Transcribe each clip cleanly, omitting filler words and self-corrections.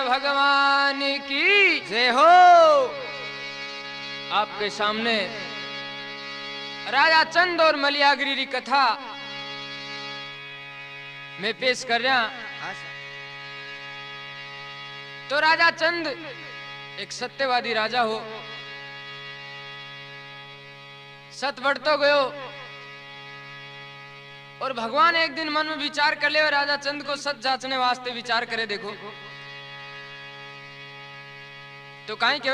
भगवान की जय हो। आपके सामने राजा चंद और मलियागिरी की कथा मैं पेश कर रहा। तो राजा चंद एक सत्यवादी राजा हो, सत बढ़तो गयो और भगवान एक दिन मन में विचार कर ले, राजा चंद को सत जांचने वास्ते विचार करे। देखो तो काहे के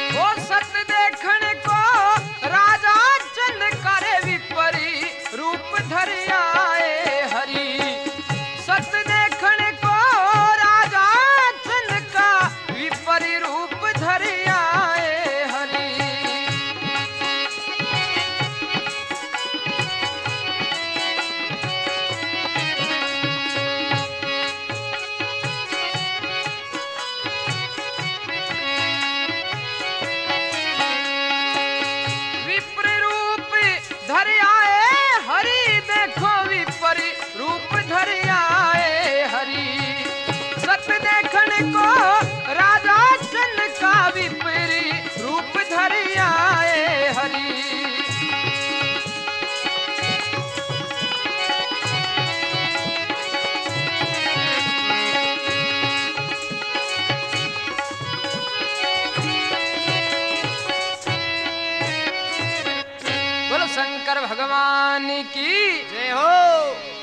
वो सत देखने को राजा चंद करे विपरी रूप धर आए हरि। सत देखने को राजा चंद का विपरी रूप धर आए हरि। विप्र रूप धर आए हरि, देखो विपरी रूप धर आए हरि। सत देखने को राजा चंद का विपरी रूप धर आए हरि। बोलो शंकर भगवान की जय हो।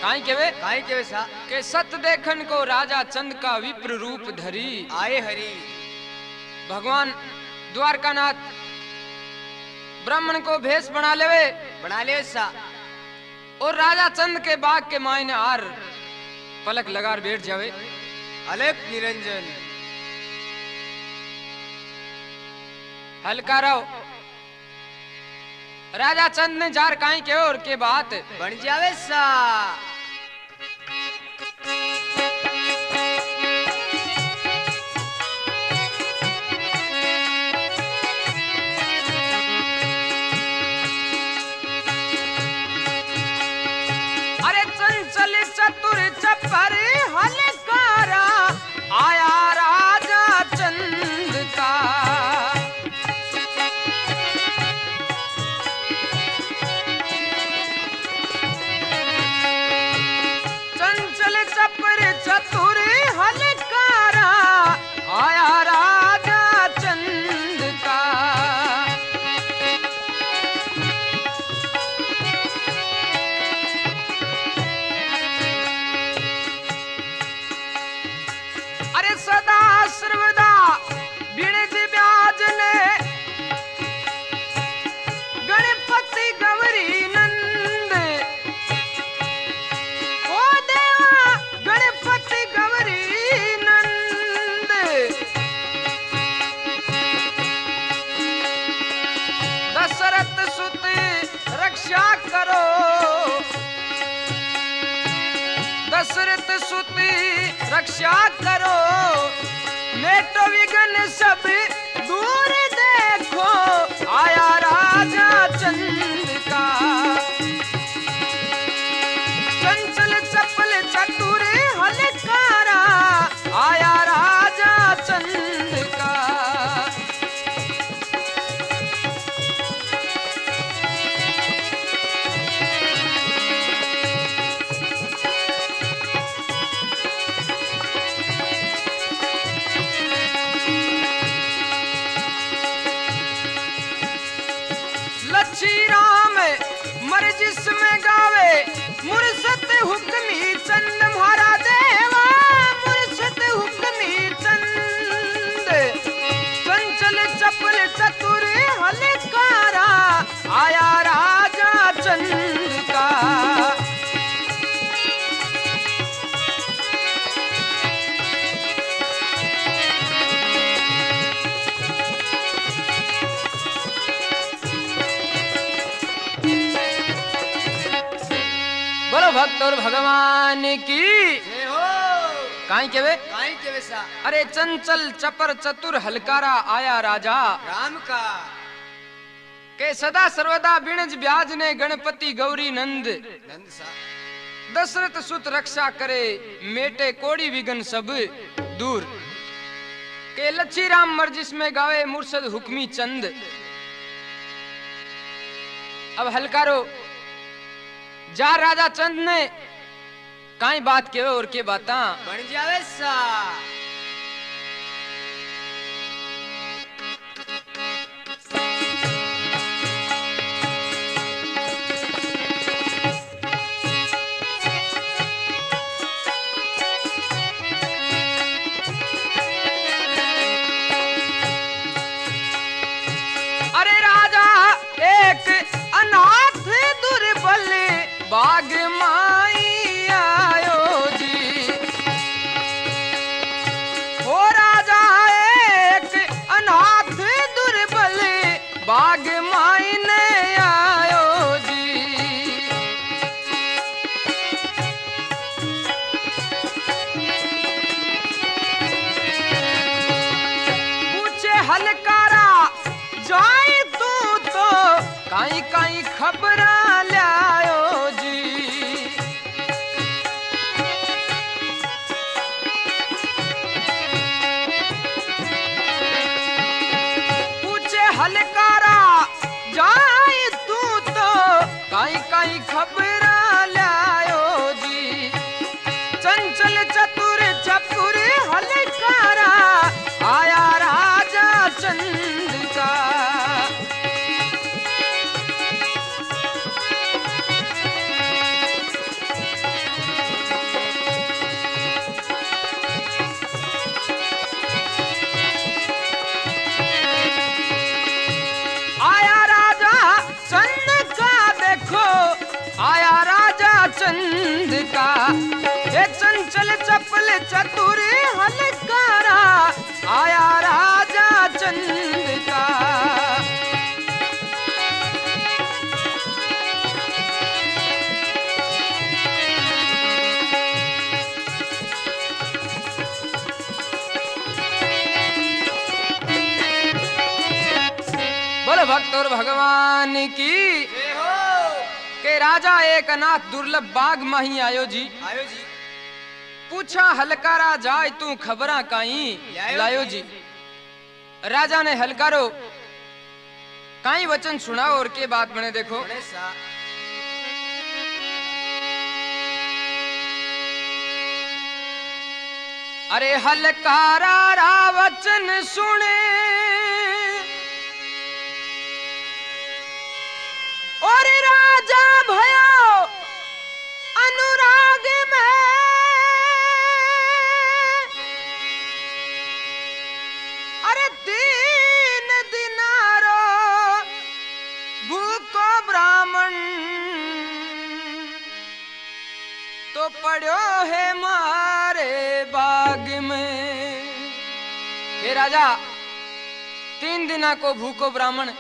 काई के सा के सत देखन को राजा चंद का विप्र रूप धरी आए हरि। भगवान द्वारकानाथ ब्राह्मण को भेष बना ले सा और राजा चंद के बाग के मायने आर पलक लगार बैठ जावे। अलग निरंजन हल्का रहो। राजा चंद ने जार काई के और के बात बन जावे सा। अरे चंचल चतुर चपर हलकारा आया राजा चंद का। चंचल चपर चतुर हलकारा आया राजा चंद का। अरे सदा सर्वदा बिणज ब्याज ने गणपति गौरी नंद। ओ देवा गणपति गौरी नंद। दशरथ सुत रक्षा करो, दशरथ सुत रक्षा करो। मेटो विघ्न सब दूर देखो आया राजा चंद का। चंचल चपल चतुर हलकारा आया राजा चंद का। लच्छी राम मर जिसमें गावे मुर्शद हुक्मी चंद म्हारा देवा। मुर्शद हुक्मी चंद चंचल चपल चतुर हलकारा आया राजा चंद का। बोलो भक्त और भगवान की जय हो काई के सा अरे चंचल चपर चतुर हलकारा आया राजा राम का के सदा सर्वदा बिणज ब्याज ने गणपति गौरी नंद नंद सा दशरथ सुत रक्षा करे मेटे कोड़ी विघन सब दूर के लच्छी राम मर्जिस में गावे मुर्शद हुक्मी चंद। अब हलकारो जा राजा चंद ने काई बात के और के बाता बन जावे सा बाग माई आयो जी हो राजा एक अनाथ दुर्बल बाग माई ने आयो जी। पूछे हलकारा जाए तू तो काई काई खबरा लायो हलकारा जाए तू तो काई काई खबरा लायो जी। चंचल चतुर चतुर हलकारा आया राजा चंद का चंद का ये चंचल चपल चतुर हलकारा आया राजा चंद का। बोलो भक्त और भगवान की के राजा एक अनाथ दुर्लभ बाग माही आयो जी। पूछा हलकारा जाय तू खबरा काई लायो जी। राजा ने हलकारो काई वचन सुनाओ और के बात बने देखो। अरे हलकारा रा वचन सुने और राजा भयो अनुराग में अरे 3 दिनारो भूखो ब्राह्मण तो पड़ो है मारे बाग में। हे राजा 3 दिना को भूखो ब्राह्मण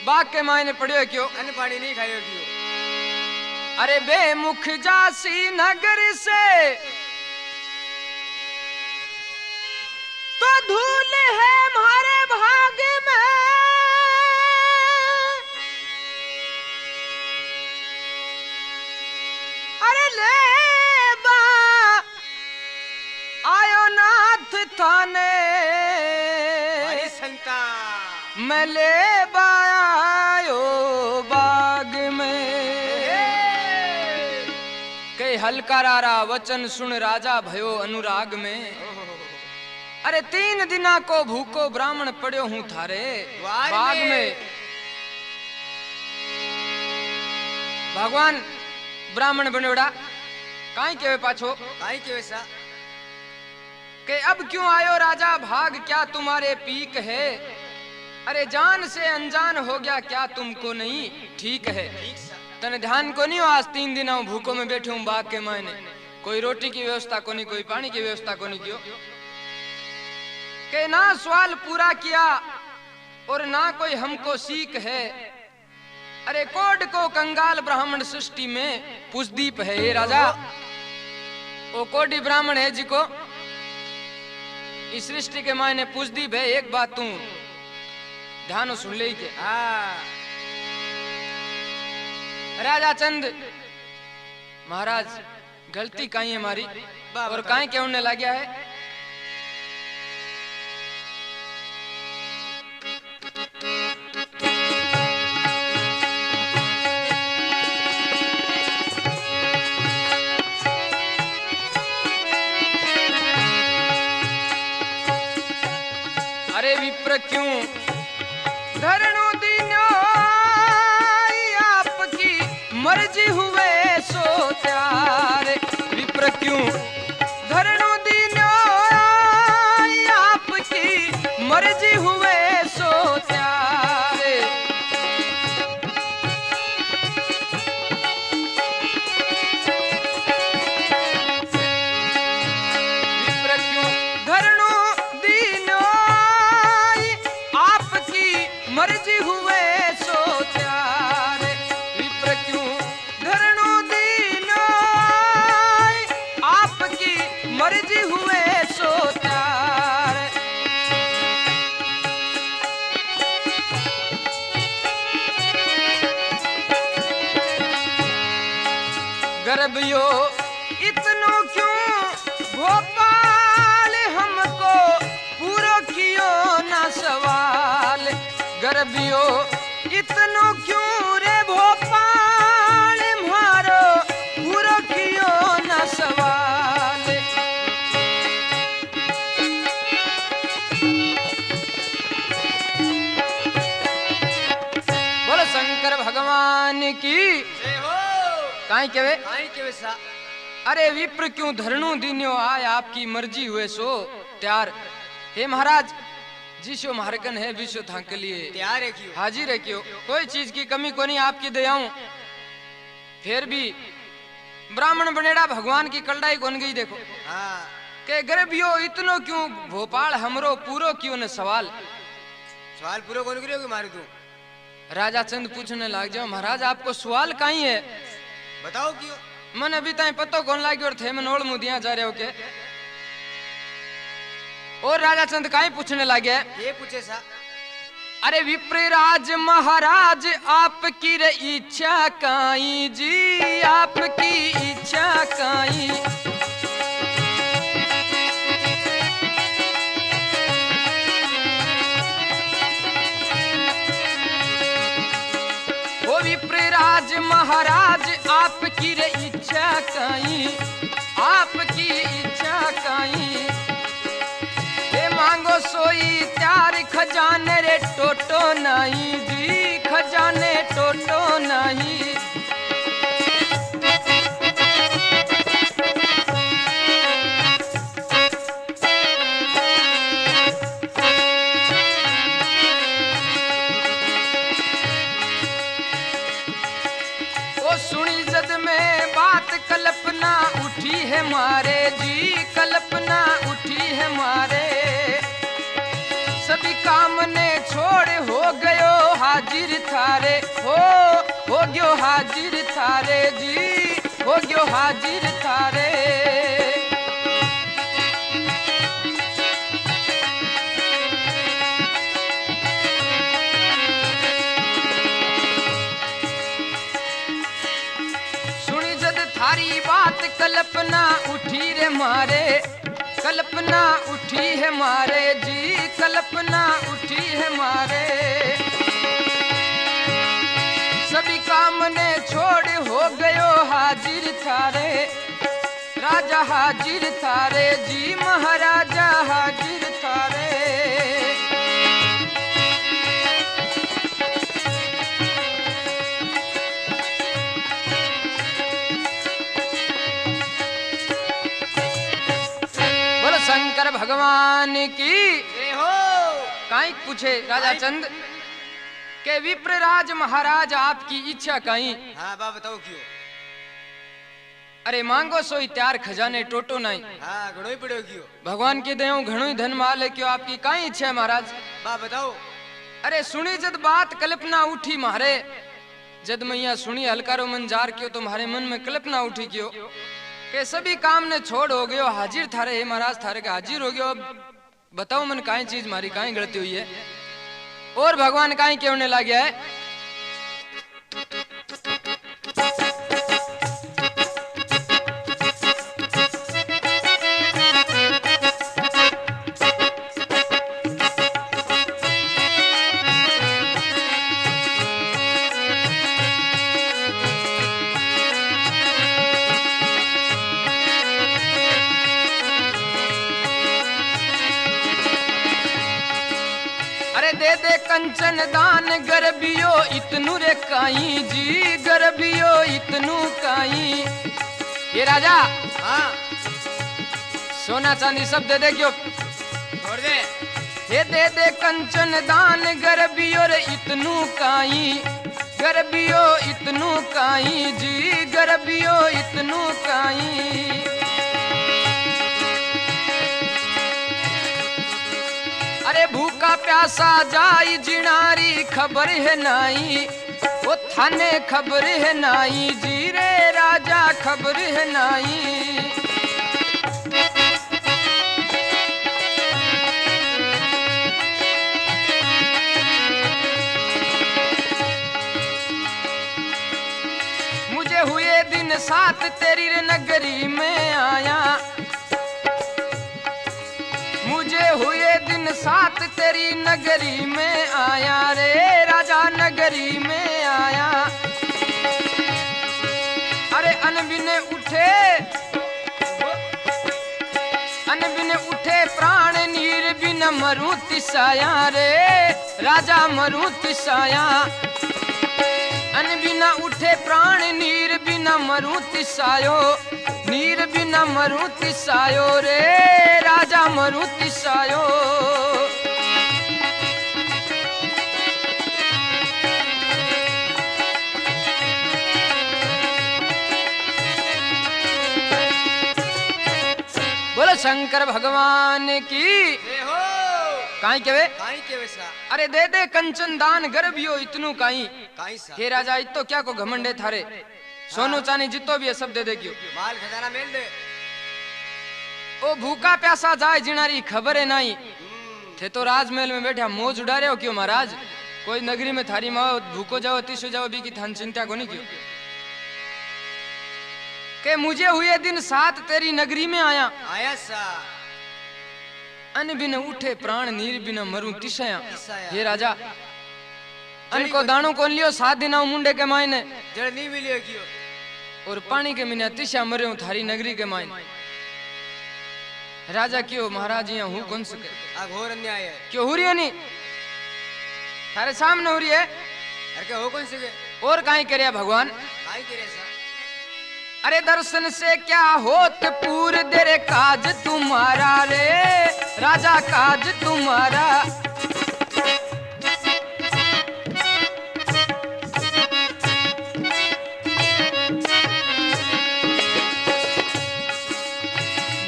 बाग के मायने पड़ियो क्यों अन्न पानी नहीं खायो क्यों। अरे बेमुख जासी नगर से तो धूल है हमारे भाग में। अरे ले बा आयो नाथ थाने संता मैं ले बायो बाग में। के हलकारा वचन सुन राजा भयो अनुराग में। अरे 3 दिना को भूखो ब्राह्मण पड़ो हूं थारे बाग में। भगवान ब्राह्मण बनोड़ा काई के पाछो काई के वैसा के अब क्यों आयो राजा भाग क्या तुम्हारे पीक है। अरे जान से अनजान हो गया क्या तुमको नहीं ठीक है। तने ध्यान को नहीं हो आज 3 दिन भूखों में बैठे हूं बाग के मायने। कोई रोटी की व्यवस्था को नहीं कोई पानी की व्यवस्था को नहीं कियो के ना सवाल पूरा किया और ना कोई हमको सीख है। अरे कोड को कंगाल ब्राह्मण सृष्टि में पुष्दीप है ये राजा ओ कोटि ब्राह्मण है जी को इस सृष्टि के मायने पुष्दीप है। एक बात तू ध्यान सुन ले के हाँ राजा चंद महाराज गलती कहीं है हमारी और कहीं क्या उन्हें लग गया है। अरे विप्र क्यों धरणु दीनो आपकी मर्जी हुए सो त्यार। विप्र क्यों धरणु दीनो आपकी मर्जी हुए सो त्यार। विप्र क्यों धरणु दीनो मर्जी हुए सो त्यार। विप्र क्यों धरणु दीनो आपकी मर्जी हुए सो त्यार। गर्भियो इतनो क्यों भोपाल हमको पूरो कियो ना सवाल। गर्भियो इतनो क्यों रे भोपाल मारो पूरो कियो ना सवाल। बोलो शंकर भगवान की जय हो। काई केवे सा अरे विप्र क्यों धरणु दीन्यो आय आपकी मर्जी हुए सो त्यार। हे महाराज जिसो मार्गन है विश्व था के लिए तैयार है क्यों हाजिर है क्यों कोई चीज की कमी को नहीं आपकी दयाऊं। फिर भी ब्राह्मण बनेड़ा भगवान की कलड़ाई कौन गई देखो हाँ के गर्भियो इतनो क्यों भोपाल हमरो पूरो क्यों न सवाल। सवाल पूरा कौन करियो मारे तू। राजा चंद पूछने लग जाओ महाराज आपको सवाल कहीं है बताओ क्यों। मन अभी तक पतो कौन लागे और थे मन ओढ़ मुदिया जा रहे हो के और राजा चंद काई पूछने लगे ये पूछे सा अरे विप्रराज महाराज आपकी रे इच्छा काई जी आपकी इच्छा काई। ओ विप्रराज महाराज आपकी रे इच्छा काई आपकी इच्छा काई। मांगो सोई त्यार खजाने रे टोटो नहीं जी खजाने टोटो नहीं। ओ सुनी जद में बात कल्पना उठी है मारे जी कल्पना उठी है मारे। सभी काम ने छोड़ हो गयो हाजिर थारे हो गयो हाजिर थारे जी हो गयो हाजिर थारे। सुनी जद थारी बात कल्पना उठी रे मारे कल्पना उठी है मारे जी कल्पना उठी है मारे। सभी काम ने छोड़ हो गयो हाजिर थारे राजा हाजिर थारे जी महाराजा हाजिर थारे। शंकर भगवान की जय हो। काई पूछे राजा चंद के विप्रराज महाराज आपकी इच्छा कहीं। हाँ बा बताओ क्यों। अरे मांगो सोई त्यार खजाने टोटो नहीं। हाँ घणो ही पड़ो क्यों। भगवान के देव घणो ही धन माल है क्यों आपकी काई इच्छा है महाराज। बा बताओ। अरे सुनी जद बात कल्पना उठी मारे जद मैया सुनी हलकारो मन जार क्यों, तुम्हारे मन में कल्पना उठी क्यों के सभी काम ने छोड़ हो गयो, हाजिर थारे हे महाराज, थारे के हाजिर हो गयो। अब बताओ मन काई चीज मारी काई गलती हुई है और भगवान काई कहने लग गया है। दे दे कंचन दान गरबियो इतनु रे काई जी, गरबियो इतनु काई। ये राजा हाँ सोना चांदी सब दे दे क्यों, छोड़ दे। ये दे दे कंचन दान गरबियो रे इतनु काई, गरबियो इतनु काई जी, गरबियो इतनु काई। अरे भूखा प्यासा जाई जिनारी खबर है नाई, वो थाने खबर है नाई जी रे राजा खबर है नाई। मुझे हुए दिन साथ तेरी रे नगरी में आया, मुझे हुए दिन साथ तेरी नगरी में आया रे राजा नगरी में आया। अरे अनबिने उठे प्राण नीर बिन मरू तिसाया रे राजा मरू तिसाया। अनबिना उठे प्राण नीर बिना मरू तिसायो, नीर बिना मरू तिसायो रे राजा मरू तिसायो। बोलो शंकर भगवान की हो काई केवे, काई केवे सा। अरे दे दे कंचन दान गरबियो इतनु काई। काई सा हे राजा इतो क्या को घमंडे थारे, सोनू चांदी जितो भी है सब दे दे क्यों। माल खजाना मेल दे। ओ भूखा प्यासा जाए जिनारी खबर है नहीं, थे तो राजमहल में बैठा मौज उड़ा रहे हो क्यों महाराज। कोई नगरी में थारी माओ भूखो जाओ तीसो जाओ भी की थान चिंता को नहीं क्यों। के मुझे हुए दिन साथ तेरी नगरी में आया, आया सा। अन बिन उठे प्राण नीर बिन मरू तिसाया। तिसाया। हे राजा अन को दाणो कौन लियो 7 दिन मुंडे के मायने, जड़ नहीं मिलियो क्यों और पानी के मिना तिशा मरे थारी नगरी के मायने। राजा क्यों महाराज यहाँ हूँ कौन सके, आ घोर अन्याय है। क्यों हो रही है नहीं थारे सामने हो रही है। अरे क्या हो कौन सके और काई करे भगवान, काई करे सा। अरे दर्शन से क्या होत पूर दे रे काज तुम्हारा रे राजा काज तुम्हारा।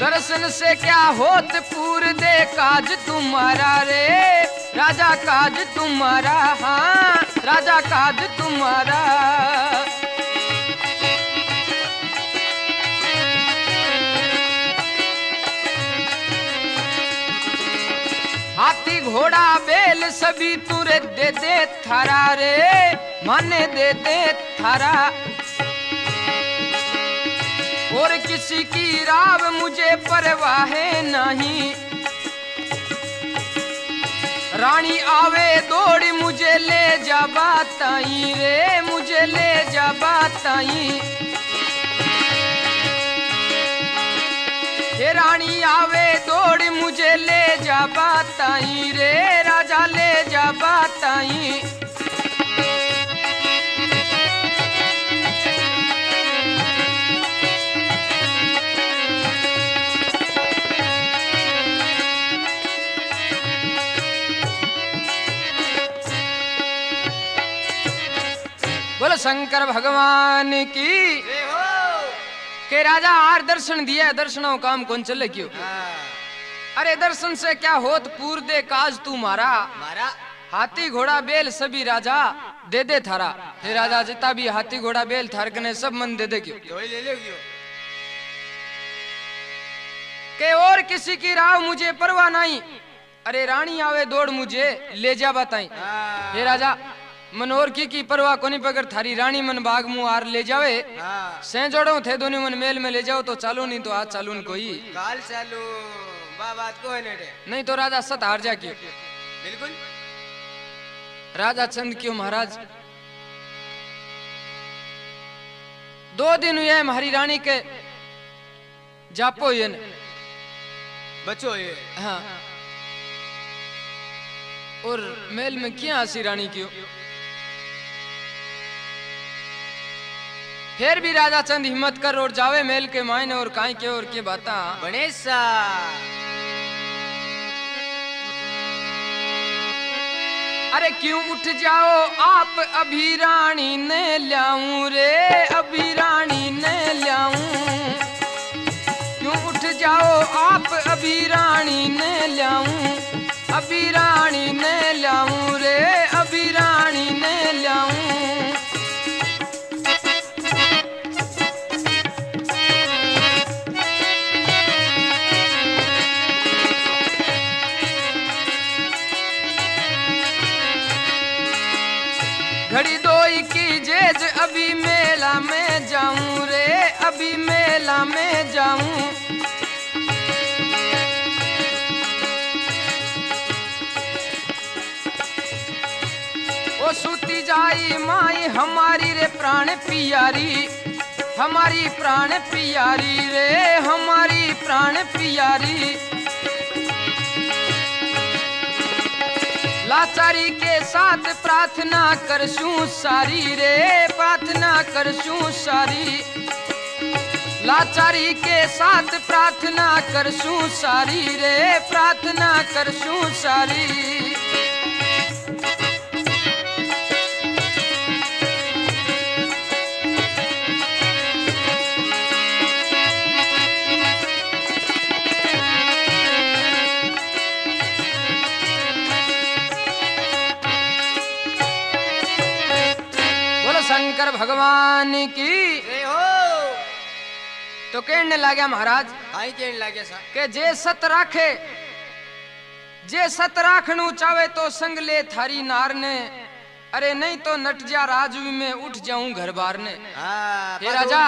दर्शन से क्या होत पूर दे काज तुम्हारा रे राजा काज तुम्हारा। हाँ राजा काज तुम्हारा। हाथी घोड़ा बैल सभी तुरे दे दे थारा रे माने दे दे थारा। और किसी की राव मुझे परवाह नहीं, रानी आवे दौड़ी मुझे ले जा बताई रे मुझे ले जा बताई। हे रानी आवे दौड़ी मुझे ले जा बताई रे राजा ले जा बताई। बोलो शंकर भगवान की के राजा आर दर्शन दिया दर्शनों काम कौन चले क्यों। अरे दर्शन से क्या होत पूर दे काज तू मारा। मारा हाथी घोड़ा बैल सभी राजा दे दे थारा। हे राजा जितना भी हाथी घोड़ा बेल थारकने सब मन दे दे क्यों तो ही ले ले क्यों? के और किसी की राह मुझे परवाह नहीं, अरे रानी आवे दौड़ मुझे ले जा बताई। हाँ। हे राजा मनोर की परवाह कोनी पगर थारी रानी मन बाग मुंह आर ले जावे। हाँ। से जोड़ो थे दोनों मन मेल में ले जाओ तो चालू नहीं तो आज चालू न कोई काल चालू बात को है नेटे। नहीं तो राजा सत हार जा क्यों। बिल्कुल। राजा चंद क्यों महाराज 2 दिन हुए हमारी रानी के जापो ये न। बच्चो ये। हाँ और मेल में क्या हसी रानी क्यों। फिर भी राजा चंद हिम्मत कर और जावे मेल के मायने और काई के और के बाता बने सा। अरे क्यों उठ जाओ आप अभी रानी ने लाऊं रे अभी रानी ने लाऊं। क्यों उठ जाओ आप अभी रानी ने लाऊं अभी रानी ने लाऊं रे अभी रानी ने लाऊं। घड़ी दोई की जेज अभी मेला में जाऊं रे अभी मेला में जाऊं। ओ सूती जाई माई हमारी रे प्राण पियारी हमारी प्राण पियारी रे हमारी प्राण पियारी। लाचारी के साथ प्रार्थना करसूं सारी रे प्रार्थना करसूं सारी। लाचारी के साथ प्रार्थना करसूं सारी रे प्रार्थना करसूं सारी। शंकर भगवान की हो। तो कहने लगा महाराज काई कहने लगे सा के जे सत राखे जे सत राखनु चावे तो संग ले थारी नार ने। अरे नहीं तो नट जा राजवी में उठ जाऊं घर बार ने। हाँ। हे राजा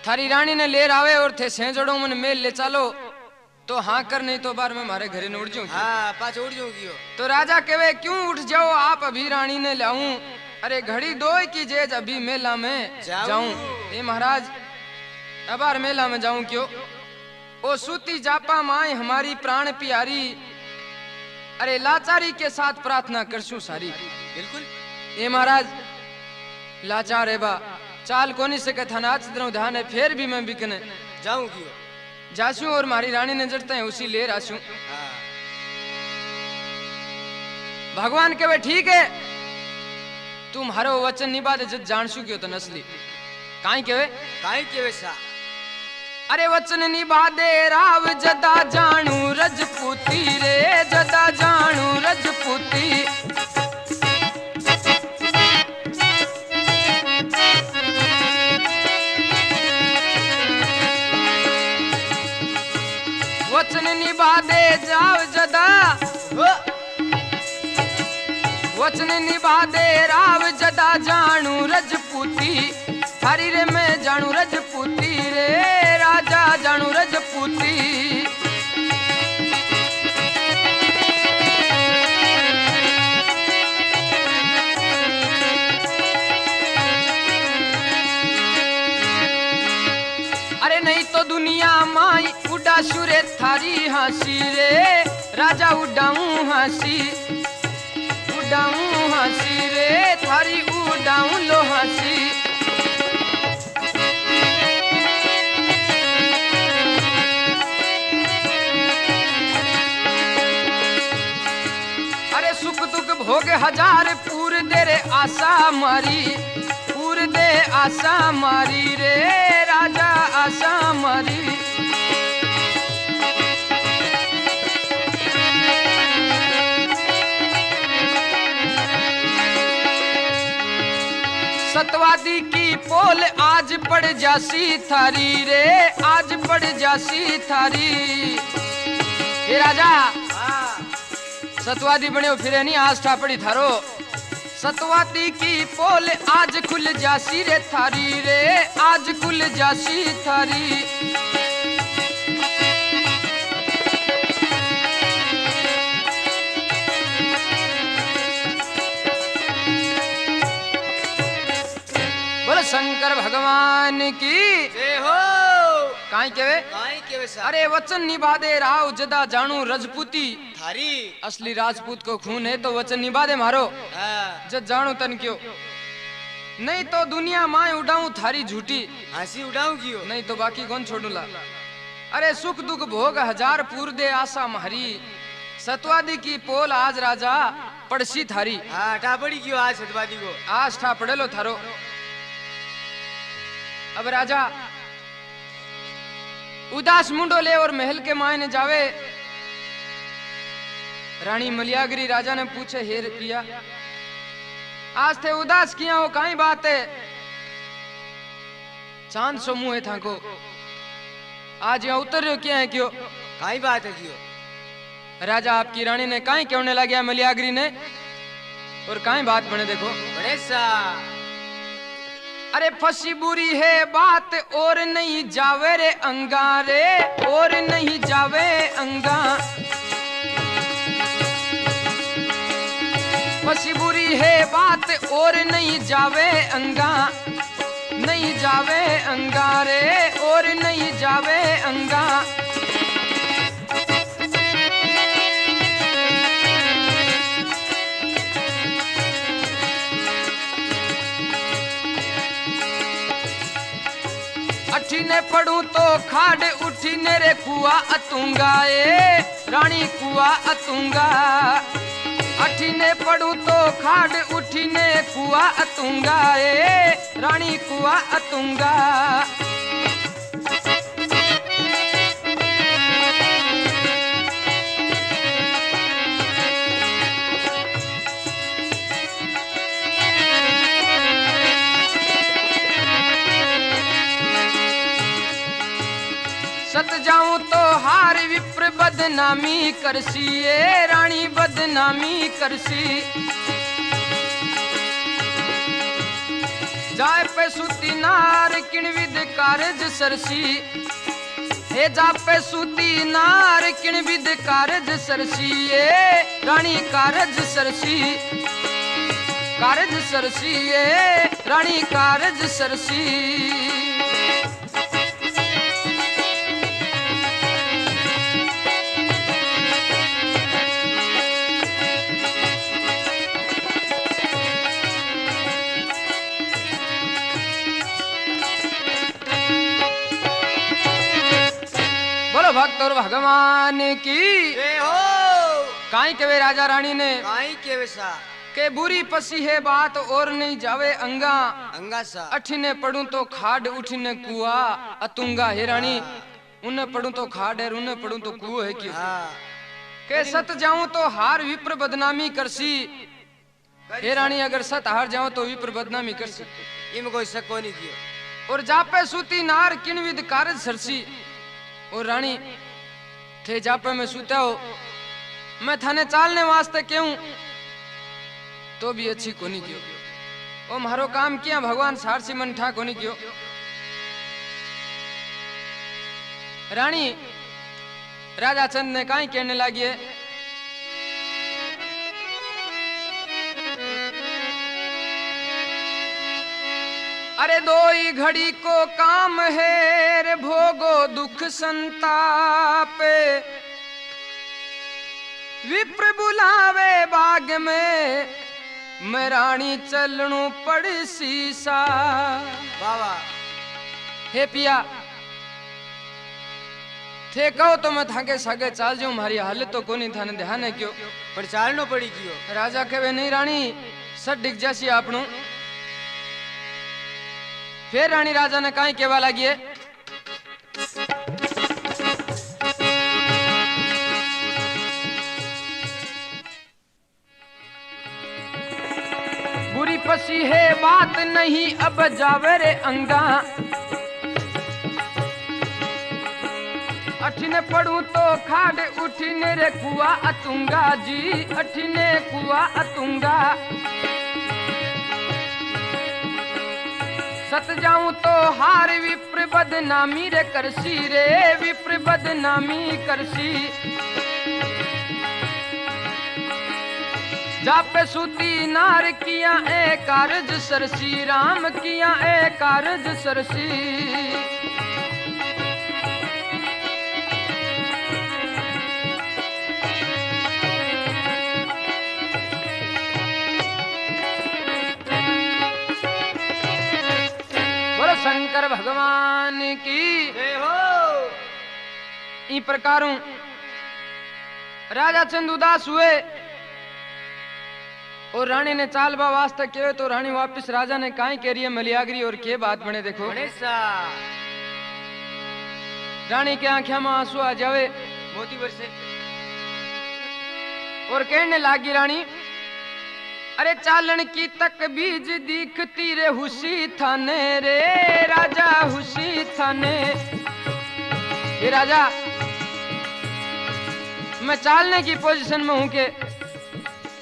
थारी रानी ने ले आवे और थे सेजड़ों मन मेल ले चालो तो हाँ कर नहीं तो बार में मारे घरे न उड़ जाऊं। हाँ पाछ उड़ जाऊंगी। तो राजा कहे क्यों उठ जाओ आप अभी रानी ने लाऊं। अरे घड़ी दोई की जेज अभी मेला में जाऊं। ए महाराज अबार मेला में जाऊं क्यों। ओ सूती जापा माए हमारी प्राण प्यारी। अरे लाचारी के साथ प्रार्थना करसूं सारी। बिल्कुल। ए महाराज लाचार है बा चाल कोनी से कथा नाच द्रों ध्यान है फिर भी मैं बिकने जाऊं क्यों। जासूं और मारी रानी ने जड़ते हैं उसी ले रासूं। हाँ। भगवान के वे ठीक है तुम हरो वचन निभाते जब जानसू क्यों तो नस्ली काई के वे सा। अरे वचन निभा दे राव जदा जानू रजपूती रे जदा जानू रजपूती। वचन निभा दे जाव जदा वचन निभा दे राव जदा जानू रजपूती। थारी रे मैं जानू रजपूती रे राजा जानू रजपूती। अरे नहीं तो दुनिया माई उड़ा शुरे थारी हंसी रे राजा उड़ाऊं हंसी उड़ाऊं हंसी रे थारी उड़ाऊं लो हंसी। अरे सुख दुख भोग हजार पूर दे रे आशा मारी पूर दे आशा मारी रे राजा आशा मारी। सतवादी की पोल आज पड़ जासी थारी रे, आज पड़ जासी थारी। हे राजा सतवादी बने फिरे नहीं आस्था पड़ी थारो। सतवादी की पोल आज खुल जासी रे थारी रे, आज खुल जासी थारी। बोलो शंकर भगवान की जय हो। काई केवे सा अरे वचन निभा दे राव जदा जानू रजपूती थारी। असली राजपूत को खून है तो वचन निभा दे मारो। जद जानू तन क्यों नहीं तो दुनिया माए उड़ाऊं थारी झूठी। हंसी उड़ाऊं क्यों नहीं तो बाकी कौन छोड़ूला। अरे सुख दुख भोग हजार पूर दे आशा महरी। सतवादी की पोल आज राजा पड़सी थारी। टापड़ी क्यों आज सतवादी को आज ठा पड़े लो थारो। अब राजा उदास मुंडो ले और महल के मायने जावे। रानी मलियागरी राजा ने पूछे हे पिया आज थे उदास किया हो काई बात है। चांद सो मुंह है था को आज यहाँ उतर रहे क्या है क्यों काई बात है क्यों। राजा आपकी रानी ने काई क्यों ने लगा मलियागरी ने और काई बात बने देखो बड़े सा। अरे फंसी बुरी है बात और नहीं जावे रे अंगा रे, और नहीं जावे अंगा। फंसी बुरी है बात और नहीं जावे अंगा, नहीं जावे अंगा रे, और नहीं जावे अंगा। अठीने पढ़ू तो खाड़ उठीने रे कुआ अतूंगा ए रानी कुआ अतूंगा। अठीने पढ़ू तो खाड़ उठीने कुआ अतूंगा ए रानी कुआ अतूंगा। सत जाऊं तो हार विप्र बदनामी करसी ए रानी बदनामी करसी। जाए पे सुती नार किण विद कारज सरसी। हे जा पे सुती नार किण विद कारज सरसी ए रानी कारज सरसी। कारज सरसी ए रानी कारज सरसी। भक्त और भगवान की जय हो। काई केवे राजा रानी ने काई केवे सा के बुरी पसी है बात और नहीं जावे अंगा। अंगा सा अठीने पढ़ूं तो खाड़ उठीने कुआ अतुंगा। हे रानी उन्हें पढ़ूं तो खाड़ है उन्हें पढ़ूं तो कुओ है क्यों। के सत जाऊं तो हार विप्र बदनामी करसी। हे रानी अगर सत हार जाऊं तो विप्र बदनामी करसी। इम कोई शक नहीं कियो। और जापे सूती नार किनविद कारज सरसी। और रानी थे जापे में सूता हो मैं थाने चालने वास्ते क्यों तो भी अच्छी कोनी क्यों। ओ मारो काम किया भगवान सारसी मन ठा कोनी क्यों। रानी राजा चंद ने काई कहने लगी है। अरे दो ही घड़ी को काम है रे भोगो दुख संताप। विप्र बुलावे बाग में मैं रानी चलनू पड़ सीसा। बाबा हे पिया थे कहो तो मैं थाके सागे चाल जाऊं मारी हालत तो कोनी थाने ध्यान है क्यों पर चालनो पड़ी क्यों। राजा कहे नहीं रानी सट डिग जासी आपनू। फिर रानी राजा ने काई केवा लगी है। बुरी बसी है बात नहीं अब जावे रे अंगा। अठिने पढ़ू तो खाड़ उठिने रे कुआ अतुंगा जी, अठिने कुआ अतुंगा। सत जाऊं तो हार विप्र बदनामी रे करसी रे, विप्र बदनामी करसी। जापे सूती नार किया ए कारज सरसी, राम किया ए कारज सरसी। बोलो शंकर भगवान की जय हो। ई प्रकारों राजा चंद उदास हुए और रानी ने चाल बा वास्ते कहे तो रानी वापिस राजा ने काई कह रही है मलियागरी और के बात बने देखो। रानी के आंखें में आंसू आ जावे मोती बरसे और कहने लागी रानी, अरे चालन की तक बीज दिखती रे हुसी थाने रे राजा, हुसी थाने। ये राजा मैं चालने की पोजीशन में हूं के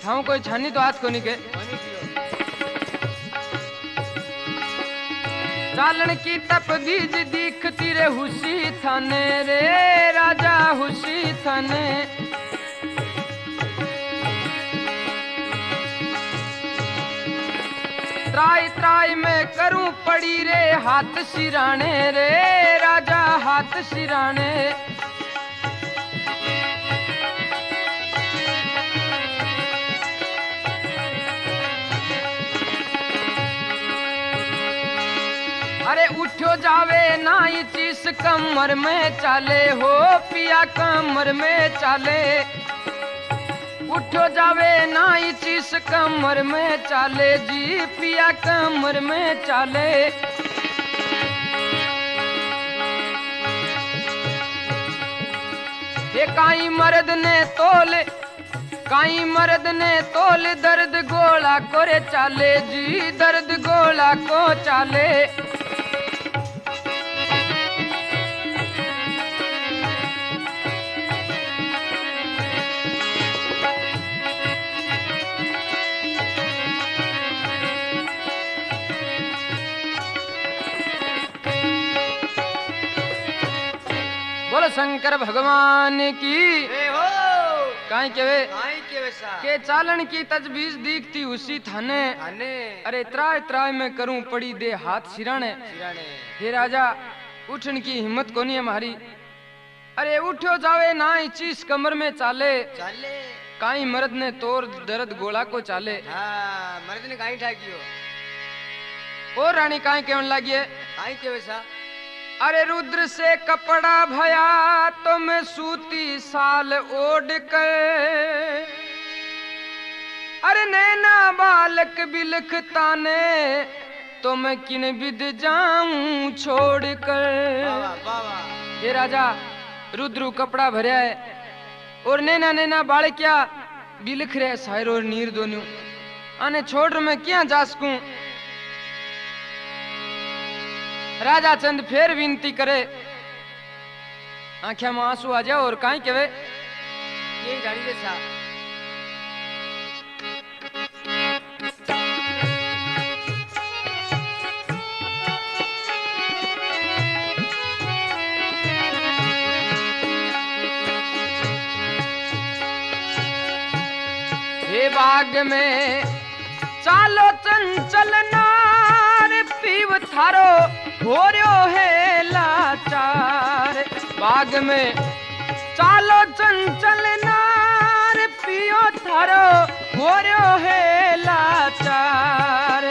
ठाऊ कोई छानी तो हाथ को नहीं के। चालन की तप बीज दिखती रे हुसी थाने रे राजा, हुसी थाने। त्राई त्राई में करूं पड़ी रे हाथ सिराने रे राजा, हाथ सिराने। अरे उठो जावे ना ये चीज कमर में चाले हो पिया, कमर में चाले। उठो जावे ना ये चीज कमर में चाले जी, पिया कमर में चाले। ये काई मर्द ने तोल, काई मर्द ने तोल दर्द गोला करे चाले जी, दर्द गोला को चाले। बोलो शंकर भगवान की जय हो। काई केवे के चालन की तजवीज दिखती उसी थाने। अरे त्राय त्राय में करूं पड़ी दे हाथ सिराने। हे राजा उठन की हिम्मत कोनी है हमारी। अरे उठो जावे ना चीज कमर में चाले, चाले। काई मर्द ने तोर दर्द गोला को चाले। हाँ, मर्द ने काई ठाकियो। और रानी काई केवन लगी है काई के वैसा। अरे रुद्र से कपड़ा भया तो मैं सूती साल ओढ़ कर। अरे नैना बालक बिलखता ने तो मैं किन विद जाऊं छोड़ कर। ये राजा रुद्र कपड़ा भरया है और नैना नैना बालक्या बिलख रहे सायर और नीर दोनों आने छोड़ मैं क्या जा सकूं। राजा चंद फिर विनती करे, आंखें में आंसू आ जाओ और काई केवे ये गाड़ी दे सा। हे बाग में चालो चंचल नार पीव थारो हो रयो है लाचार। बाग में चालो चंचल नार पियो थारो हो रयो है लाचार।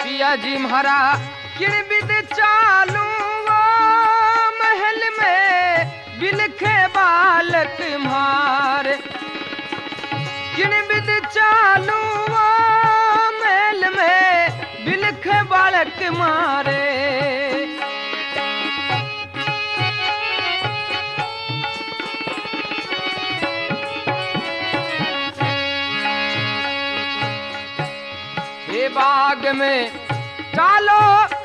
पिया जी म्हारा किण बिद चालू महल में बिलखे बालक मार। किण बिद चालू महल में बिलखे बालक मारे। बाग में चालो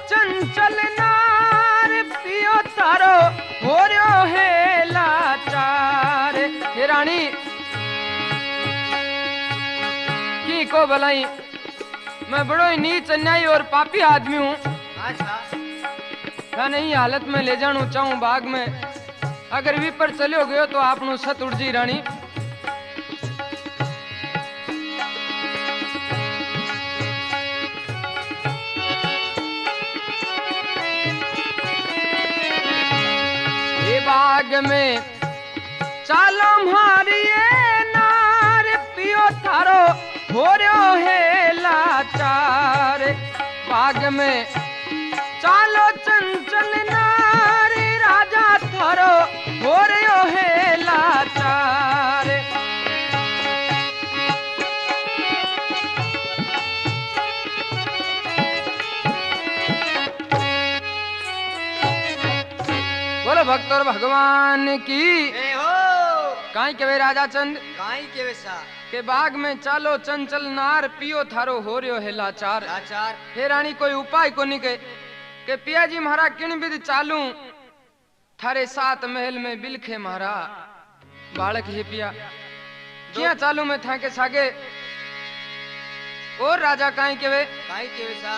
चंचल नार पियो तारो हो रयो है लाचार। हे रानी की को भलाई मैं बड़ो ही नीच अन्यायी और पापी आदमी हूँ। अच्छा मैं नहीं हालत में ले जाना चाहूँ बाग में, अगर भी पर चलो गयो तो आप नु सत उड़ जी रानी। ये बाग में चालो मारी नार पियो थारो हो रयो है लाचार। बाग में चालो चंचल नारी राजा थारो हो रयो है लाचार। बोलो भक्त और भगवान की ए हो काई के वे राजा चंद काई के वैसा के बाग में चालो चंचल नार पियो थारो हो रयो है लाचार। लाचार हे रानी कोई उपाय को नहीं के पिया जी महारा किन विधि चालू थारे सात महल में बिलखे महारा बालक है पिया किया चालू में था के सागे और राजा काई के वे काई के वैसा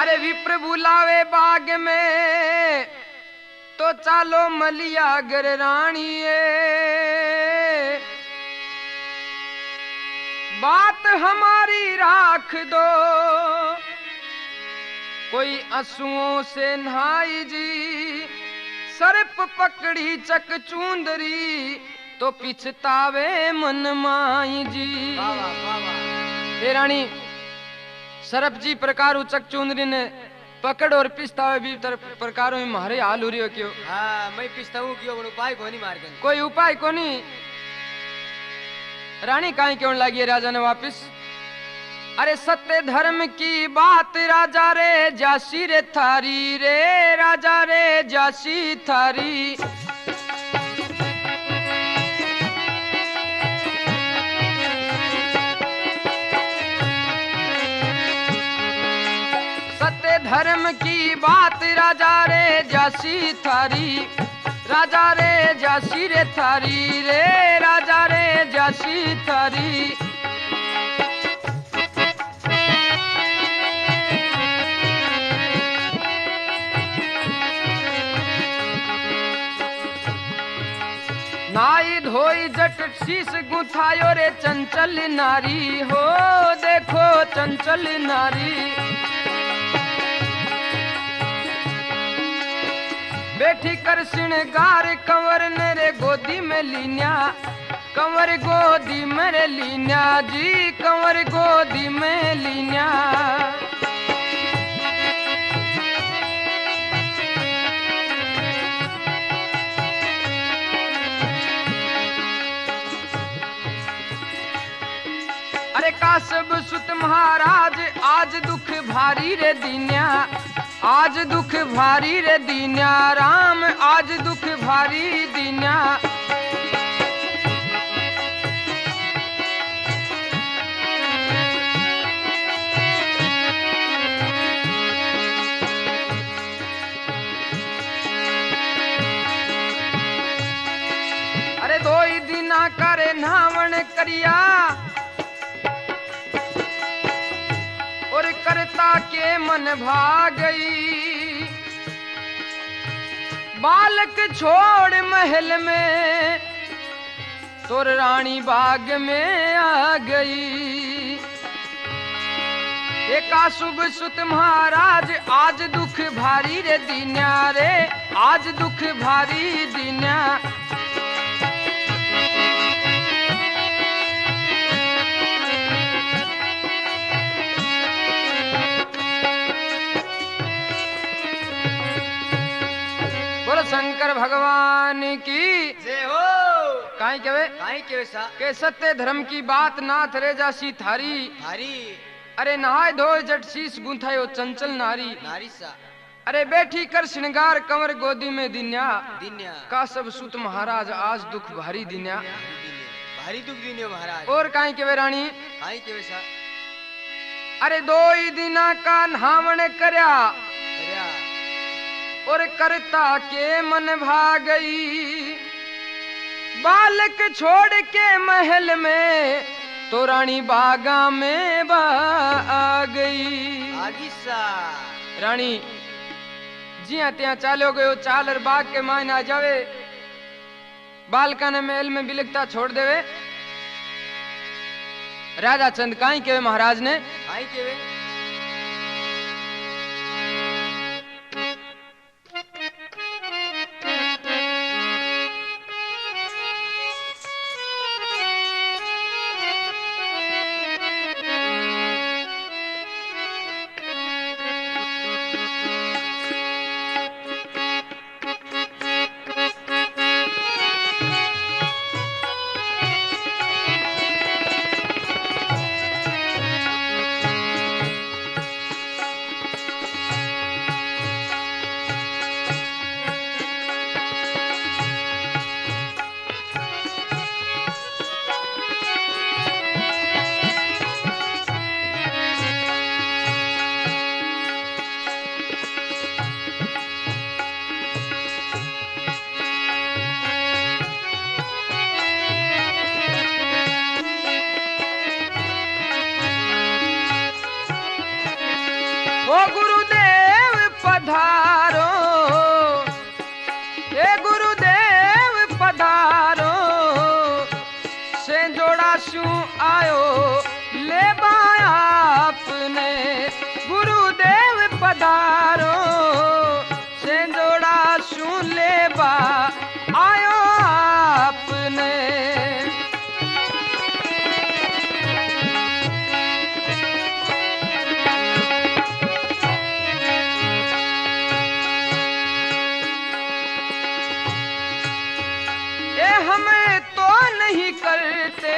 अरे विप्र बुलावे बाग में तो चालो मलिया गर रानिए बात हमारी राख दो कोई आंसुओं से नहाई जी सर्प पकड़ी चक चूंदरी तो पिछतावे मन माई जी। वाह वाह वाह वाह हे रानी सर्प जी प्रकार चक चूंदरी ने पकड़ और पिछतावे भी प्रकारों में मारे हाल हो रही हो क्यों। हाँ मैं पिछता हूँ क्यों उपाय को नहीं मार गए कोई उपाय को नहीं। रानी काहे क्यों लगी राजा ने वापिस अरे सत्य धर्म की बात राजा रे जासी रे थारी रे राजा रे जासी थारी। सत्य धर्म की बात राजा रे जासी थारी राजा रे जासी रे थारी रे राजा रे जासी थारी। नाई धोई जट शीस गुथायो रे चंचल नारी हो देखो चंचल नारी। बैठी कर श्रृंगार कंवर ने रे गोदी में लीन्या कंवर गोदी में लीन्या जी कंवर गोदी में लीन्या। अरे कासब सुत महाराज आज दुख भारी रे दीन्या आज दुख भारी रे दीन्या राम आज दुख भारी दीन्या। अरे दो ही दिना करे नावण करिया और करता के मन भाग गई बालक छोड़ महल में तोर रानी बाग में आ गई। एका शुभ सुत महाराज आज दुख भारी रे दीन्या रे आज दुख भारी दीन्या। बोलो शंकर भगवान की जय हो काई के वैसा के सत्य धर्म की बात नाथ रे जासी थारी थारी अरे नहाय धोए जट शीस गुंथायो चंचल नारी नारी सा अरे बैठी कर श्रृंगार कंवर गोदी में दिन्या दिन्या का सब सुत महाराज आज दुख भारी दिन्या। भारी दुख दीन्यो महाराज और काई के वे रानी काई के वैसा अरे दो ही दिना का नहावन करया अरे और करता के मन भागई। बालक छोड़ के महल में तो रानी बागा में आ गई। आगी सा रानी जिया त्या चालो गयो चाल और बाग के मायने आ जावे। बालका ने महल में बिलकता छोड़ देवे। राजा चंद काई के महाराज ने आई केवे ओ गुरुदेव पधारो, हे गुरुदेव पधारो, से जोड़ा शू आयो ले बाया आपने। गुरुदेव पधारो, से जोड़ा शू ले बा आयो आपने। हमें तो नहीं करते,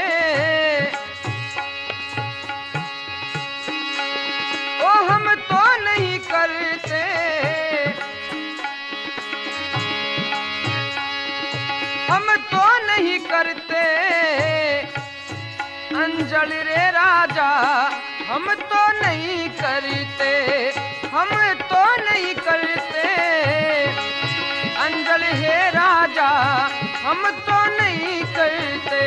ओ हम तो नहीं करते, हम तो नहीं करते अंजल रे राजा, हम तो नहीं करते, हम तो नहीं करते अंजल हे राजा, हम तो नहीं करते।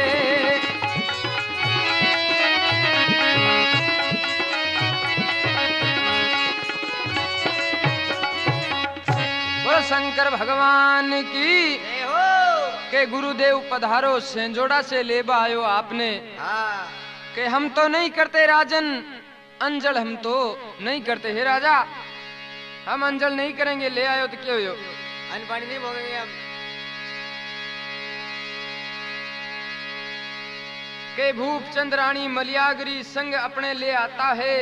बोलो शंकर भगवान की जय हो। के गुरुदेव पधारो, सेंजोड़ा से लेबा आयो आपने। हाँ के हम तो नहीं करते राजन अंजल, हम तो नहीं करते हे राजा, हम अंजल नहीं करेंगे। ले आयो तो क्यों हो, अन्न पानी नहीं भोगेंगे हम। के भूप चंद्राणी मलियागरी संग अपने ले आता है।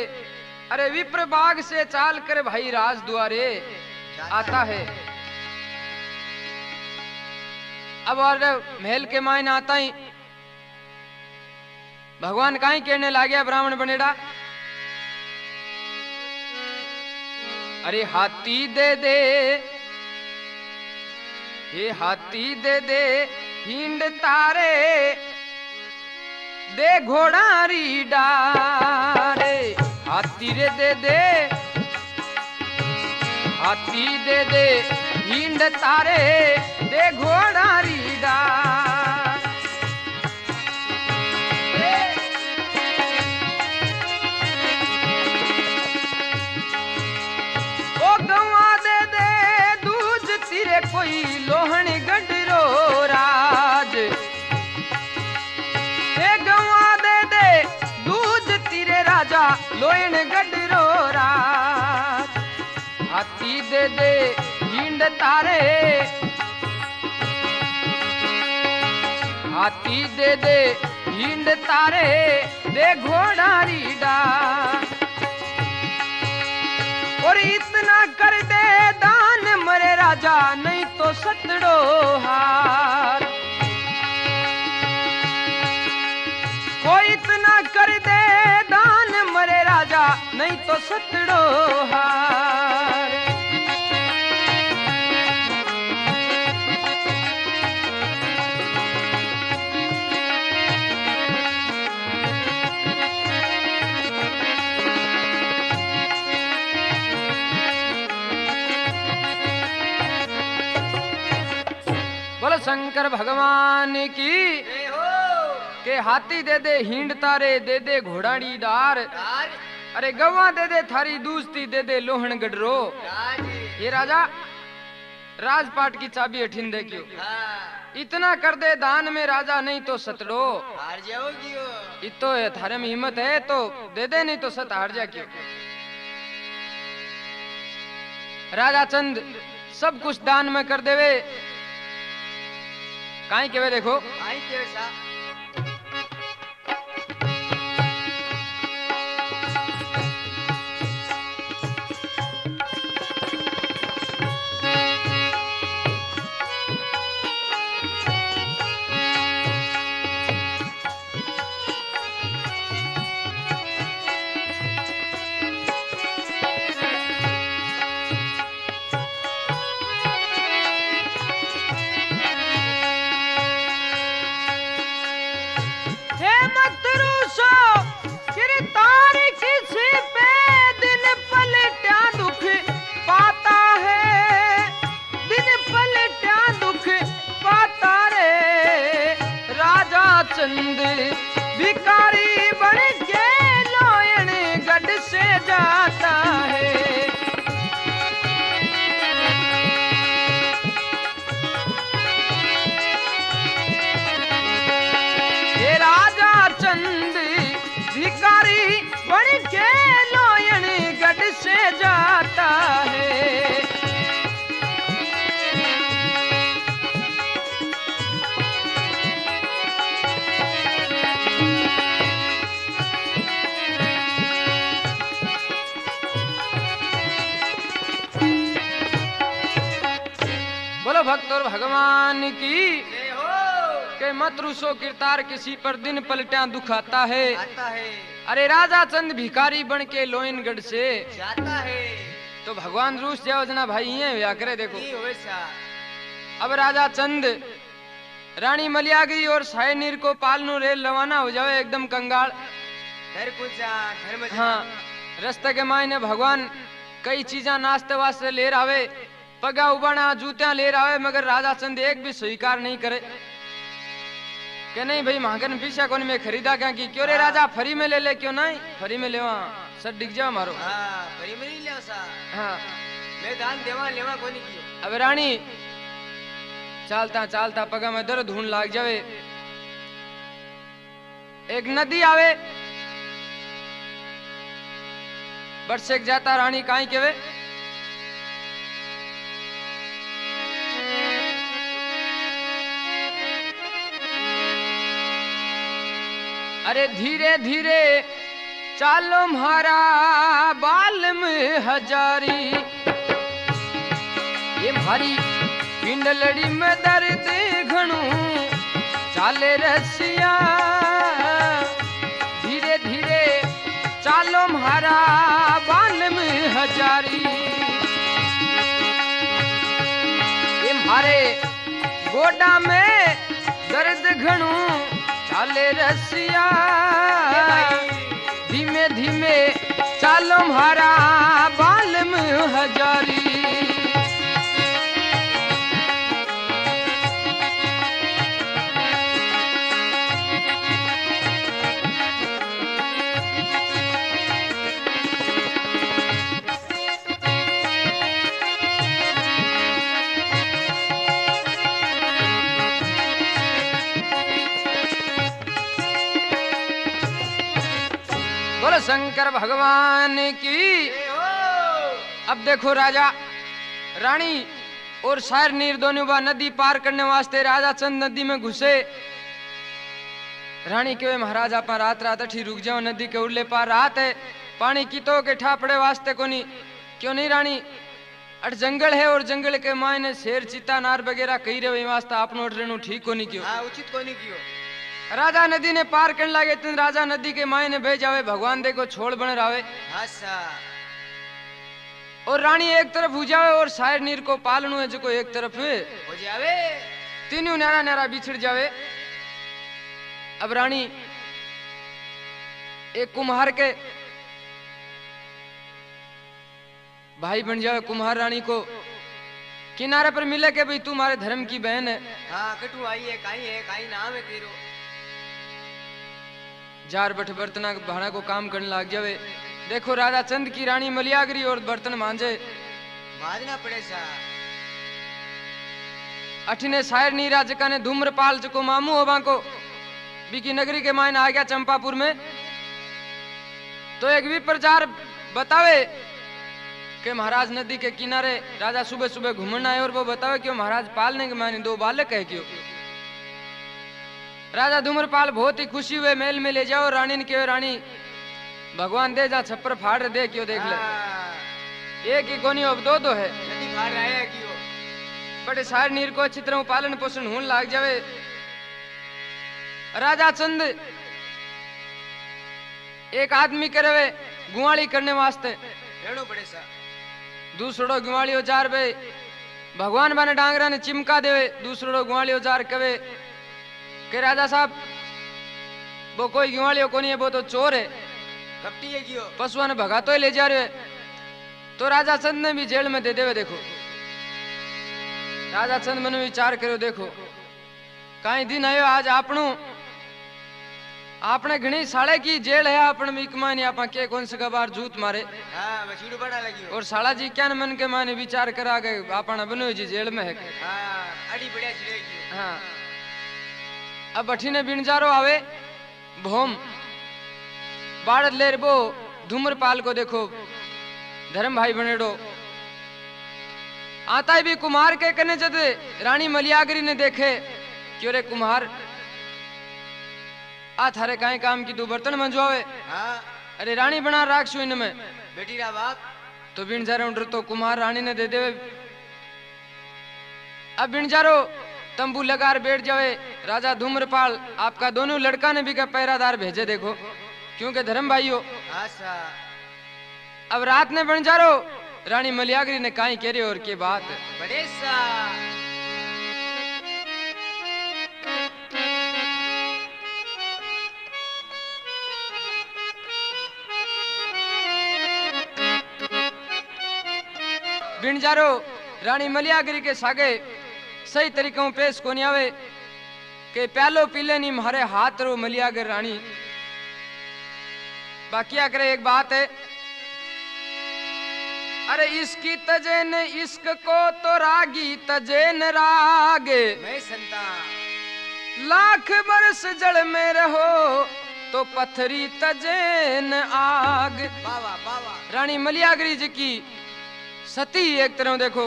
अरे विप्र बाग से चाल कर भाई राज द्वारे आता है। अब और महल के मायने आता ही भगवान काई कहने लाग्या ब्राह्मण बनेड़ा। अरे हाथी दे दे, ये हाथी दे दे हिंड तारे, दे घोड़ा री डारे। हाथी रे दे दे, हाथी दे दे हिंड तारे, दे घोड़ा री डार। ओ गवा दे दे दूज तिरे कोई लोहन गडरो राज। राजा लोयन गडरो राज। हाथी दे दे हिंड तारे, हाथी दे दे हिंड तारे, दे घोड़ा री डार। और इतना कर दे दान मरे राजा, नहीं तो सतड़ो हार। कोई इतना कर दे दान मरे राजा, नहीं तो सतड़ो हार। शंकर भगवान की जय हो के हाथी दे दे हिंड तारे दे दे घोड़ाड़ी डार राज अरे गवा दे दे थारी दूसती दे दे लोहन गडरो। राज ये राजा राजपाट की चाबी अठिन दे क्यों हाँ इतना कर दे दान में राजा नहीं तो सतड़ो। हार जाओगी हो इतो है थारे में हिम्मत है तो दे दे नहीं तो सत हार जा क्यों। राजा चंद सब कुछ दान में कर देवे काई केवे देखो आई के सा हे मत रूसो किरतार किसी पे दिन पलटा दुख पाता है दिन पलटा दुख पाता रे। राजा चंद भिखारी बन के लोयन गढ़ से जाता है। हे राजा चंद भिखारी बन के लोयन गढ़ से जाता है। बोलो भक्त और भगवान की जय हो के मत रूसो किरतार किसी पर दिन पलटा दुख आता है। आता है अरे राजा चंद भिखारी बन के लोइनगढ़ से जाता है तो भगवान रूस जाओ जना भाई ये व्या करे देखो। की होवे सा अब राजा चंद रानी मलियागी और सायनीर को पालनू रेल रवाना हो जावे एकदम कंगाल। घर पूछा घर में हाँ रास्ते के मायने भगवान कई चीजा नाश्ते वास्ते ले आवे पगा उबाना जूतियां ले आवे मगर राजा चंद एक भी स्वीकार नहीं करे के नहीं भाई मांगन पीछा कोनी में खरीदा क्या की क्यों रे राजा फ्री में ले क्यों नहीं फ्री में लेवा सर डिग जा मारो। हाँ बड़ी मरी ले सा हाँ मैं दान देवा लेवा कोनी कियो अब रानी चालता चालता पगा में दर्द ढूंढ लाग जावे एक नदी आवे बरसेक जाता रानी काई केवे अरे धीरे धीरे चालो म्हारा बाल में हजारी ये भारी पिंडलड़ी में दर्द घणू चाले रसिया धीरे धीरे चालो म्हारा बाल में हजारी ये म्हारे गोडा में दर्द घणू चाले रसिया धीमे धीमे चालो म्हारा बाल में हजारी। बोलो शंकर भगवान की जय हो अब देखो राजा रानी और शायर नीर दोनों बा नदी पार करने वास्ते राजा चंद नदी में घुसे। रानी के महाराज आप रात रात अठी रुक जाओ नदी के उरले पार रात है पानी की तो के ठापड़े वास्ते कोनी क्यों नहीं रानी अट जंगल है और जंगल के मायने शेर चीता नार वगैरह कही रहे वास्ते आपनो अट रहनु ठीक कोनी क्यों। हाँ उचित कोनी कियो राजा नदी ने पार करने लगे तो राजा नदी के मायने बह जावे भगवान देखो छोड़ बन रावे हाँ सा और रानी एक तरफ हो जावे और शायर नीर को पालनू है जो एक तरफ हो जावे तीनों नारा नारा बिछड़ जावे। अब रानी एक कुम्हार के भाई बन जावे कुम्हार रानी को किनारे पर मिले के भाई तू हमारे धर्म की बहन है। हाँ कटु आई है काई नाम है तेरो। जार बठ बर्तना भाड़ा को काम करने लग जावे। देखो राजा चंद की रानी मलियागरी और बर्तन मांझे माजना पड़े सा। अठिने शायर नी राजका ने धूम्रपाल को मामू होबा को बीकी नगरी के मायने आ गया चंपापुर में। तो एक भी प्रचार बतावे कि महाराज नदी के किनारे राजा सुबह सुबह घूमना है और वो बतावे कि महाराज पालने के मायने 2 बालक है क्यों। राजा धूम्रपाल बहुत ही खुशी हुए महल में ले जाओ रानी ने कहो रानी भगवान दे जा छप्पर फाड़ दे क्यों देख ले एक ही कोनी अब 2 है नदी फाड़ रहा है क्यों। बड़े सार नीर को अच्छी तरह पालन पोषण होने लग जावे। राजा चंद एक आदमी करे गुआली करने वास्ते रेणो पड़े सा। दूसरो गुआली औजार बे भगवान बने डांगरा ने चिमका देवे। दूसरो गुआली औजार कवे के राजा साहब वो कोई गुआलियो को नहीं है वो तो चोर है कपटी है क्यों। पशुओं ने भगा तो ही ले जा रहे। तो राजा चंद ने भी जेल में दे देवे। देखो राजा चंद मन विचार करो देखो कई दिन आयो आज आपने घनी साले की जेल है अपन मीक मानी आप के कौन से बार जूत मारे। हाँ बछड़ू बड़ा लगी और साला जी क्या मन के माने विचार करा के आपना बनो जी जेल में है। हाँ अड़ी बढ़िया छिड़ेगी। हाँ अब बठी ने बिनजारो आवे भोम बाढ़ ले वो धूम्रपाल को देखो धर्म भाई बनेडो आता ही भी कुमार के कने जद रानी मलियागरी ने देखे क्यों रे कुमार आ थारे काहे काम की तू बर्तन मंजवावे। हाँ अरे रानी बना राखसु इनमें बेटी रा बाप तो बिनजारो डर तो कुमार रानी ने दे देवे। अब बिनजारो तंबू लगार बैठ जावे। राजा धूम्रपाल आपका दोनों लड़का ने भी का पहरादार भेजे देखो क्योंकि धर्म भाइयों। अब रात ने बंजारो रानी मलियागरी ने काई कह रहे और के बात बड़े सा। बिनजारो रानी मलियागरी के सागे सही तरीकों पेश कोनी आवे के प्यालो पीले नी मारे हाथ रो मलियागर रानी बाकिया करे। एक बात है अरे इसकी तजे ने इश्क को तो रागी तजे न रागे मैं संता लाख बरस जड़ में रहो तो पत्थरी तजे न आग। बाबा बाबा रानी मलियागरी जी की सती एक तरह देखो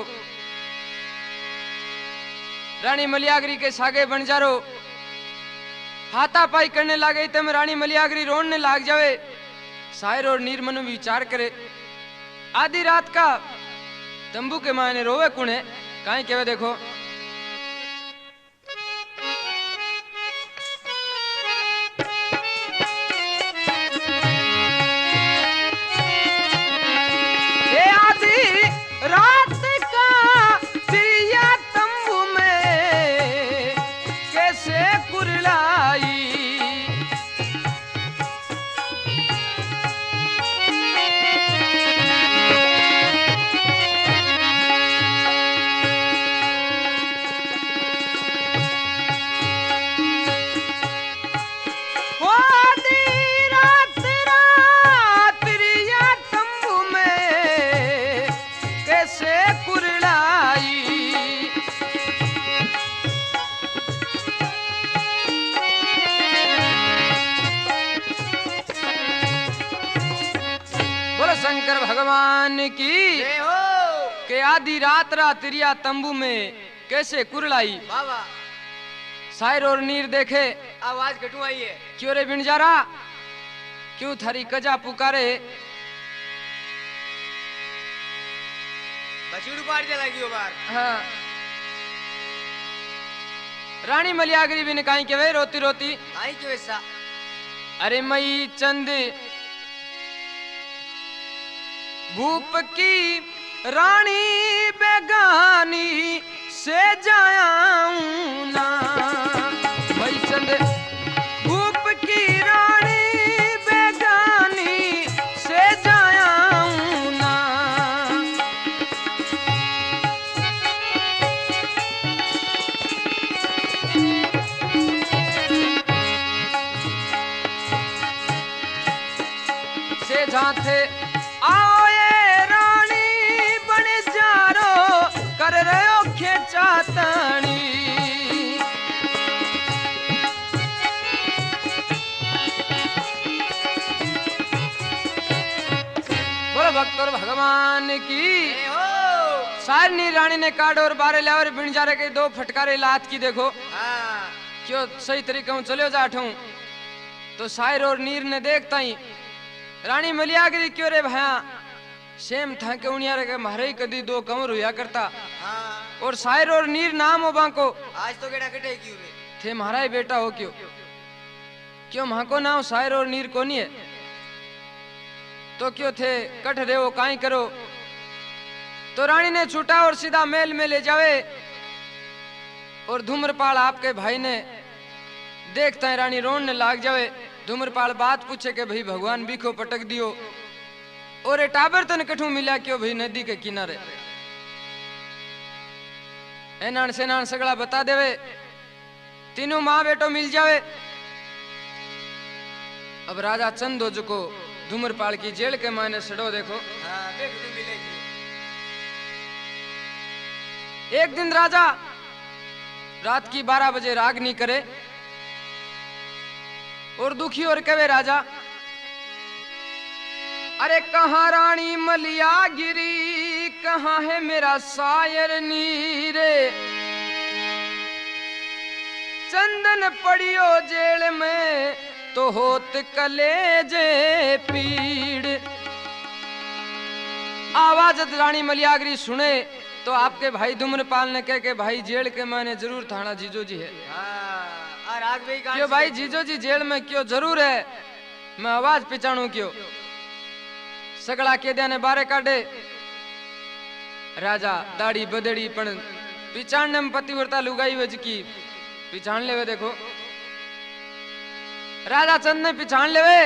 रानी मलियागरी के सागे बंजारो हाथापाई करने लगे तब रानी मलियागरी रोने लाग जावे। शायर और नीर मनु विचार करे आधी रात का तंबू के मायने रोवे कुणे काहे केवे देखो ये आधी रात का प्रिया तंबू में कैसे कुरलाई। शंकर भगवान की के आधी रात रात्रिया तंबू में कैसे कुरलाई। बाबा शायर और नीर देखे आवाज कटू आई है क्यों रे बिनजारा क्यों थारी कजा पुकारे। बछड़ू पाड़ दे लगी बार। हाँ रानी मलियागरी भी ने काई के वे रोती रोती आई क्यों ऐसा। अरे मई चंद भूप की रानी बेगानी से जाऊं ना। मई चंद भूप की रानी बेगानी से जाऊं ना। थे आओ ये रानी बने जारो कर रहे हो खेचातनी। बोलो भक्तों भगवान की। सारनी रानी ने काट और बारे लावर बिन जा रहे दो फटकारे लात की देखो क्यों सही तरीके हूँ चलो जाठू। तो शायर और नीर ने देखता ही रानी मलियागिरी क्यों रे भया सेम था के उनिया रे के मारे ही कदी दो कंवर हुआ करता। और शायर और नीर नाम हो बांको आज तो केड़ा कटे क्यों रे थे मारा ही बेटा हो क्यों क्यों माको नाम शायर और नीर को नहीं है तो क्यों थे कट रहे हो काई करो। तो रानी ने छूटा और सीधा महल में ले जावे। और धूम्रपाल आपके भाई ने देखता है रानी रोने लाग जावे। धूम्रपाल बात पूछे के भाई भगवान बीखो पटक दियो और ये टाबर तन कठू मिला क्यों भाई नदी के किनारे। एनान सेनान सगला बता देवे तीनों माँ बेटो मिल जावे। अब राजा चंद हो जुको धूम्रपाल की जेल के मायने सड़ो देखो। एक दिन राजा रात की 12 बजे रागनी करे और दुखी और कहे राजा अरे कहाँ रानी मलियागिरी कहाँ है मेरा शायर नीरे। चंदन पड़ियो जेल में तो होत कलेजे पीड़। आवाज रानी मलियागिरी सुने तो आपके भाई धूम्रपाल ने कह के भाई जेल के माने जरूर थाना जीजो जी है। क्यों भाई जीजो जी जेल में क्यों जरूर है मैं आवाज पिचाणू क्यों। सगड़ा केद्या ने बारे काटे राजा दाढ़ी बदड़ी पण पिचाणने में पतिव्रता लुगाई वज की पिछाण लेवे देखो। राजा चंद ने पिछाण लेवे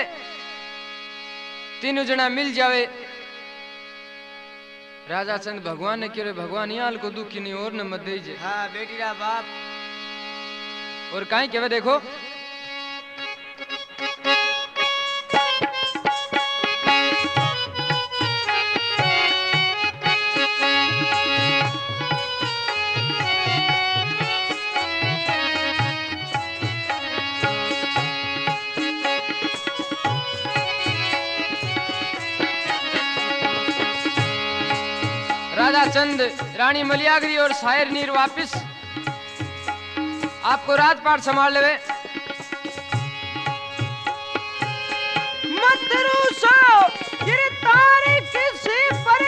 तीनों जना मिल जावे। राजा चंद भगवान ने क्यों भगवान याल को दुखी नहीं और न मत दीजिए। हाँ बेटी रा बाप और काई कहवे देखो राजा चंद रानी मलियागिरी और शायर नीर वापिस आपको राजपाट संभाल लेवे। मत रूसो गिरफ्तारी किसी पर